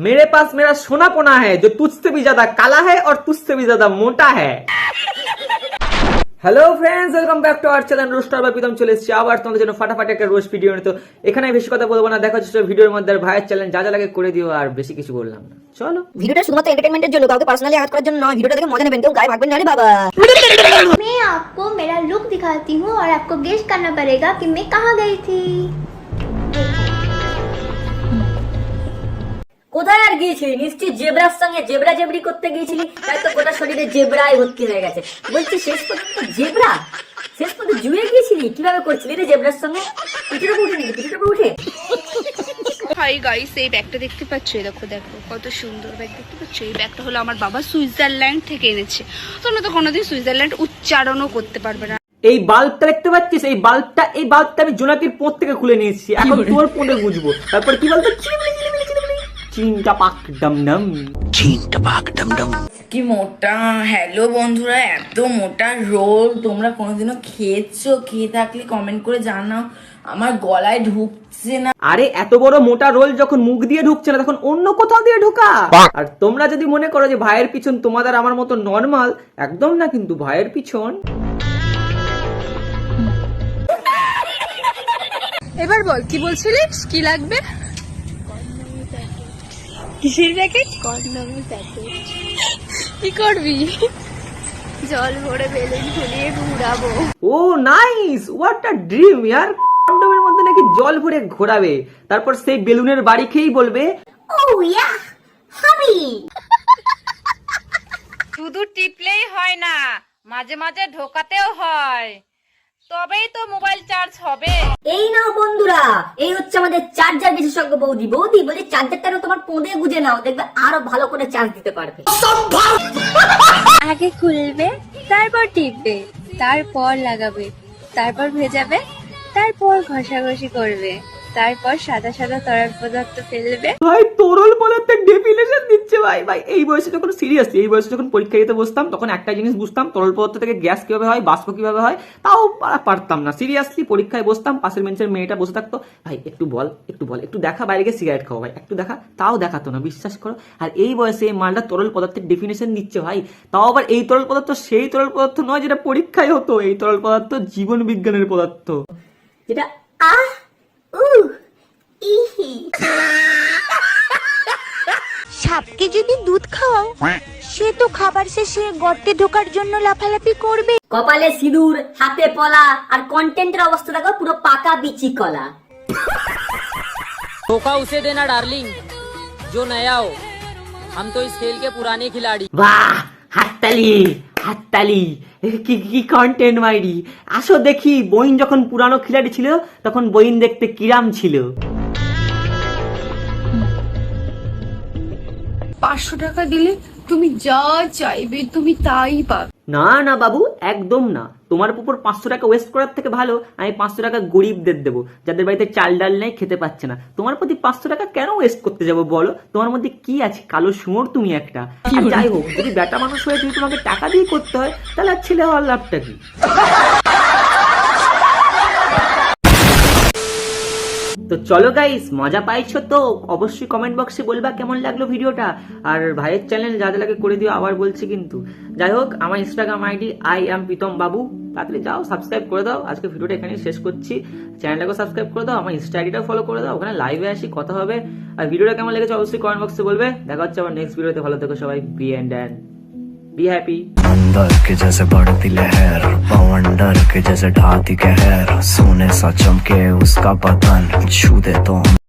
मेरे पास मेरा सोना पोना है जो तुझसे भी ज्यादा काला है और तुझसे भी ज्यादा मोटा है। Hello friends, welcome back to our channel roaster বা প্রীতম। চলে এসেছি আবার তোমাদের জন্য ফাটাফাটি একটা রোস্ট ভিডিও নিয়ে। তো এখানে বেশি কথা বলবো না, দেখা হচ্ছে ভিডিওর মধ্যে। আর ভাইয়ের চ্যানেল যা যা লাগে করে দিও, আর বেশি কিছু বললাম না। চলো, ভিডিওটা শুধুমাত্র এন্টারটেইনমেন্টের জন্য, কাউকে পার্সোনালি আঘাত করার জন্য নয়। ভিডিওটা দেখে মজা নেবেন, কেউ গায়ে ভাগবেন না রে বাবা। मैं आपको मेरा लुक दिखाती हूँ और आपको गेस करना पड़ेगा कि मैं कहाँ गई थी। কোথায় আর গিয়েছিলি? নিশ্চয়ই জেব্রার সঙ্গে জেব্রা জেবরি করতে গিয়েছিলি, তাই তো গোটা শরীরে জেব্রায় ভর্তি হয়ে গেছে। বলছি শেষ পর্যন্ত জেব্রা, শেষ পর্যন্ত জুয়ে গিয়েছিলি? কিভাবে করছিলি রে জেব্রার সঙ্গে? পিঠের উপর উঠে নাকি? পিঠের উপর উঠে? হাই গাইস, এই ব্যাগটা দেখতে পাচ্ছ? এই দেখো দেখো কত সুন্দর ব্যাগ দেখতে পাচ্ছ? এই ব্যাগটা হলো আমার বাবা সুইজারল্যান্ড থেকে এনেছে। তোমরা তো কোনোদিন সুইজারল্যান্ড উচ্চারণও করতে পারবে না। এই বাল্বটা দেখতে পাচ্ছিস? এই বাল্বটা আমি জোনাকির পোঁত থেকে খুলে নিয়েছি। এখন তোর পোঁতে বুঝবো। তারপর কি বলতো? চিনটা পাক ডম ডম, চিনটা পাক ডম ডম। কি মোটা! হ্যালো বন্ধুরা, এত মোটা রোল তোমরা কোনোদিনও খেয়েছো? খেয়ে থাকলে কমেন্ট করে জানাও। আমার গলায় ঢুকছে না। আরে এত বড় মোটা রোল যখন মুখ দিয়ে ঢুকছে না, তখন অন্য কোথাও দিয়ে ঢোকা। আর তোমরা যদি মনে করো যে ভাইয়ের পিছন তোমাদের আমার মতো নরমাল, একদম না। কিন্তু ভাইয়ের পিছন। এবার বল, কি বলছিলিস? কি লাগবে? কিসের প্যাকেট? কন্ডমের প্যাকেট। কি করবি? জল ভরে বেলুন ফুলিয়ে ঘুরাবো। ও নাইস, হোয়াট আ ড্রিম ইয়ার। কন্ডমের মধ্যে নাকি জল ভরে ঘোরাবে, তারপর সেই বেলুনের বাড়ি খেয়েই বলবে ও ইয়া হাবি। শুধু টিপলেই হয় না, মাঝে মাঝে ঢোকাতেও হয়, তবেই তো মোবাইল চার্জ হবে। এই নাও বন্ধুরা, এই হচ্ছে আমাদের চার্জার বিশেষজ্ঞ বৌদি। বৌদি বলে চার্জারটা তোমার পোঁদে গুজে নাও, দেখবে আরো ভালো করে চার্জ দিতে পারবে। আগে খুলবে, তারপর টিপবে, তারপর লাগাবে, তারপর ভেজাবে, তারপর ঘষাঘষি করবে, তারপর সাদা সাদা তরল পদার্থ ফেলবে। ভাই তরল পদার্থের ডেফিনেশন দিচ্ছে ভাই। এই বয়সে যখন সিরিয়াসলি, এই বয়সে যখন পরীক্ষা দিতে বসতাম, তখন একটা জিনিস বুঝতাম, তরল পদার্থ থেকে গ্যাস কিভাবে হয়, বাষ্প কিভাবে হয়, তাও পারতাম না। সিরিয়াসলি পরীক্ষায় বসতাম, পাশের বেঞ্চের মেয়েটা বসে থাকতো, ভাই একটু বল, একটু দেখা, বাইরে গিয়ে সিগারেট খাও ভাই, একটু দেখা, তাও দেখাতো না, বিশ্বাস করো। আর এই বয়সে এই মালটা তরল পদার্থের ডেফিনেশন দিচ্ছে ভাই। তাও আবার এই তরল পদার্থ সেই তরল পদার্থ নয় যেটা পরীক্ষায় হতো। এই তরল পদার্থ জীবন বিজ্ঞানের পদার্থ, যেটা সাপকে যদি দুধ খাওয়াও, সে তো খাবার শেষে গর্তে ঢোকার জন্য লাফালাফি করবে। কপালে সিঁদুর, হাতে পলা, আর কন্টেন্টের অবস্থা দেখো পুরো পাকা বিচি কলা। धोखा उसे देना डार्लिंग जो नया हो, हम तो इस खेल के पुराने खिलाड़ी। বাহ, হাততালি হাততালি, কি কন্টেন্ট মাইরি। আসো দেখি বইন যখন পুরানো খিলাড়ি ছিল, তখন বইন দেখতে কিরাম ছিল। 500 টাকা দিলে তুমি যা চাইবে তুমি তাই পাবে। না না বাবু, একদম না। তোমার উপর 500 টাকা ওয়েস্ট করার থেকে ভালো আমি 500 টাকা গরিবদের দেবো, যাদের বাড়িতে চাল ডাল নেই, খেতে পাচ্ছে না। তোমার প্রতি 500 টাকা কেন ওয়েস্ট করতে যাবো বলো? তোমার মধ্যে কি আছে? কালো শুয়োর তুমি একটা। আর যাই হোক, যদি বেটা মানুষ হয়ে যদি তোমাকে টাকা দিয়ে করতে হয়, তাহলে আর ছেলে হওয়ার লাভটা কি? তো চলো গাইস, মজা পাইছো তো? অবশ্যই কমেন্ট বক্সে বলবা কেমন লাগলো ভিডিওটা। আর ভাইয়ের চ্যানেল যা যা লাগে করে দিও, আবার বলছি কিন্তু। যাই হোক, আমার ইনস্টাগ্রাম আইডি IAM প্রীতম বাবু, তাড়াতাড়ি যাও সাবস্ক্রাইব করে দাও। আজকে ভিডিওটা এখানেই শেষ করছি। চ্যানেলটাকে সাবস্ক্রাইব করে দাও, আমার ইনস্টা আইডিটাও ফলো করে দাও, ওখানে লাইভে আসি, কথা হবে। আর ভিডিওটা কেমন লেগেছে অবশ্যই কমেন্ট বক্সে বলবে। দেখা হচ্ছে আবার নেক্সট ভিডিওতে। ভালো থেকো সবাই, বি এন্ড बी हैप्पी। अंदर के जैसे बढ़ती लहर, पवन डर के जैसे ढाती कहर, सोने सा चमके उसका बदन, छू दे तो